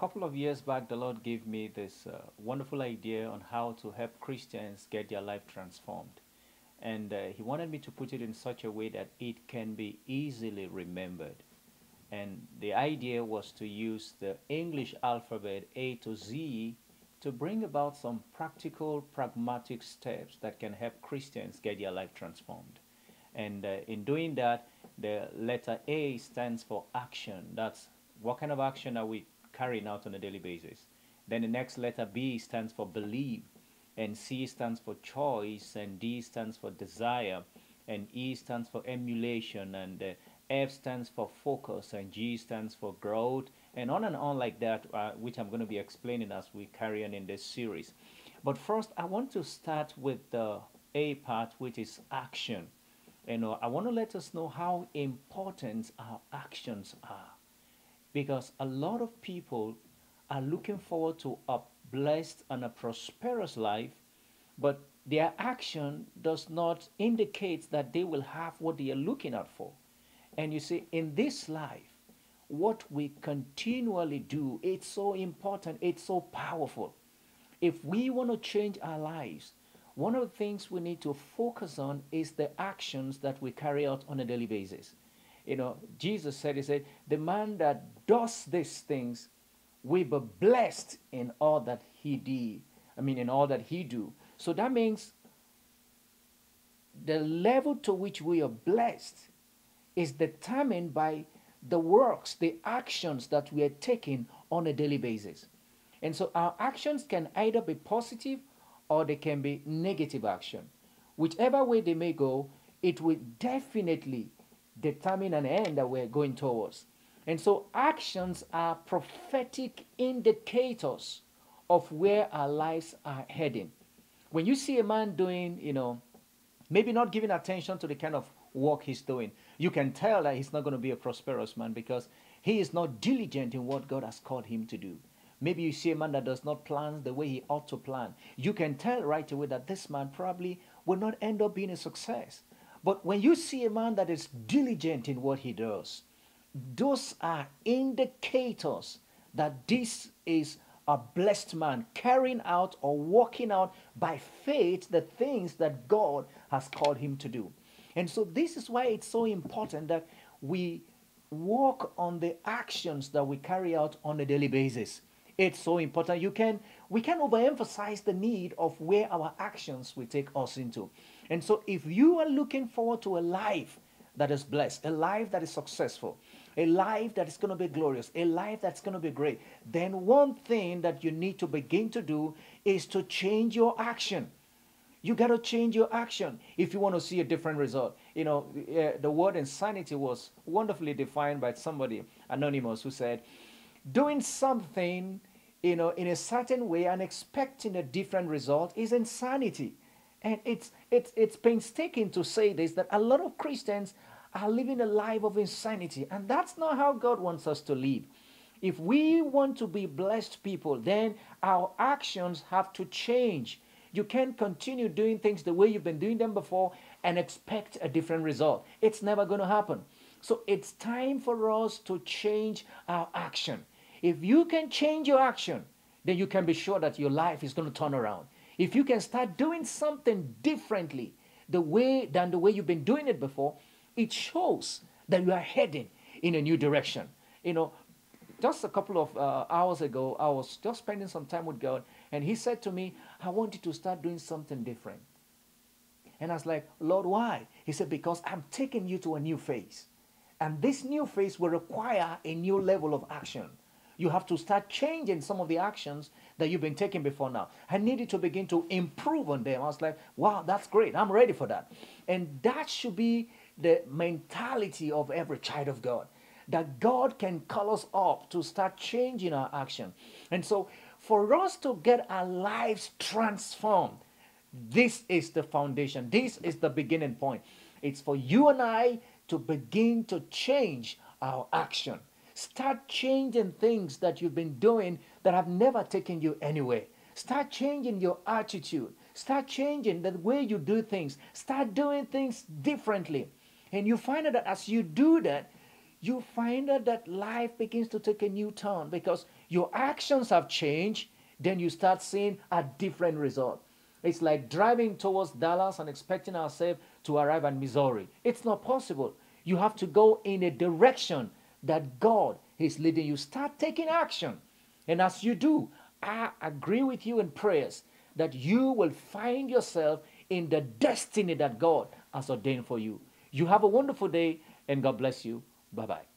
couple of years back, the Lord gave me this wonderful idea on how to help Christians get their life transformed. And He wanted me to put it in such a way that it can be easily remembered. And the idea was to use the English alphabet A to Z to bring about some practical, pragmatic steps that can help Christians get their life transformed. And in doing that, the letter A stands for action. That's what kind of action are we carrying out on a daily basis. Then the next letter B stands for believe, and C stands for choice, and D stands for desire, and E stands for emulation, and F stands for focus, and G stands for growth, and on like that, which I'm going to be explaining as we carry on in this series. But first, I want to start with the A part, which is action. I want to let us know how important our actions are, because a lot of people are looking forward to a blessed and a prosperous life, but their action does not indicate that they will have what they are looking out for. And you see, in this life, what we continually do, it's so important, it's so powerful. If we want to change our lives, one of the things we need to focus on is the actions that we carry out on a daily basis. Jesus said, He said, the man that does these things will be blessed in all that he did. In all that he do. So that means the level to which we are blessed is determined by the works, the actions that we are taking on a daily basis. And so our actions can either be positive or they can be negative action. Whichever way they may go, it will definitely determine an end that we're going towards. And so actions are prophetic indicators of where our lives are heading. When you see a man doing, maybe not giving attention to the kind of work he's doing, you can tell that he's not going to be a prosperous man because he is not diligent in what God has called him to do. Maybe you see a man that does not plan the way he ought to plan. You can tell right away that this man probably will not end up being a success. But when you see a man that is diligent in what he does, those are indicators that this is a blessed man carrying out or walking out by faith the things that God has called him to do. And so this is why it's so important that we walk on the actions that we carry out on a daily basis. It's so important. We can overemphasize the need of where our actions will take us into. And so if you are looking forward to a life that is blessed, a life that is successful, a life that is going to be glorious, a life that's going to be great, then one thing that you need to begin to do is to change your action. You got to change your action if you want to see a different result. The word insanity was wonderfully defined by somebody anonymous who said, doing something, in a certain way and expecting a different result is insanity. And it's painstaking to say this, that a lot of Christians are living a life of insanity, and that's not how God wants us to live. If we want to be blessed people, then our actions have to change. You can't continue doing things the way you've been doing them before and expect a different result. It's never going to happen. So it's time for us to change our action. If you can change your action, then you can be sure that your life is going to turn around. If you can start doing something differently than the way you've been doing it before, it shows that you are heading in a new direction. Just a couple of hours ago, I was just spending some time with God, and He said to me, I want you to start doing something different. And I was like, Lord, why? He said, because I'm taking you to a new phase. And this new phase will require a new level of action. You have to start changing some of the actions that you've been taking before now. I needed to begin to improve on them. I was like, wow, that's great. I'm ready for that. And that should be the mentality of every child of God, that God can call us up to start changing our action. And so for us to get our lives transformed, this is the foundation. This is the beginning point. It's for you and I to begin to change our action. Start changing things that you've been doing that have never taken you anywhere. Start changing your attitude. Start changing the way you do things. Start doing things differently. And you find out that as you do that, you find out that life begins to take a new turn because your actions have changed. Then you start seeing a different result. It's like driving towards Dallas and expecting ourselves to arrive at Missouri. It's not possible. You have to go in a direction that God is leading you. Start taking action. And as you do, I agree with you in prayers that you will find yourself in the destiny that God has ordained for you. You have a wonderful day, and God bless you. Bye bye.